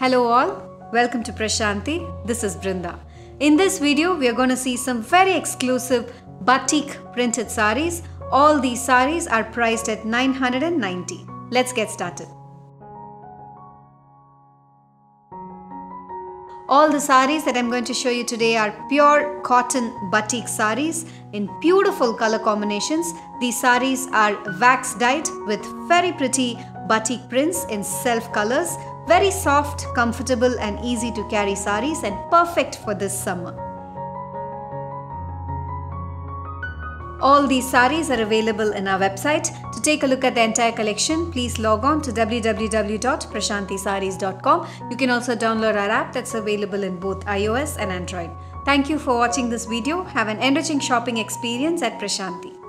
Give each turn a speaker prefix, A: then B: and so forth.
A: Hello all, welcome to Prashanti. This is Brinda. In this video, we are going to see some very exclusive batik printed saris. All these saris are priced at 990. Let's get started. All the saris that I'm going to show you today are pure cotton batik saris in beautiful color combinations. These saris are wax dyed with very pretty batik prints in self colors. Very soft, comfortable and easy to carry saris and perfect for this summer. All these saris are available in our website. To take a look at the entire collection, please log on to www.prashantisarees.com. You can also download our app that's available in both iOS and Android. Thank you for watching this video. Have an enriching shopping experience at Prashanti.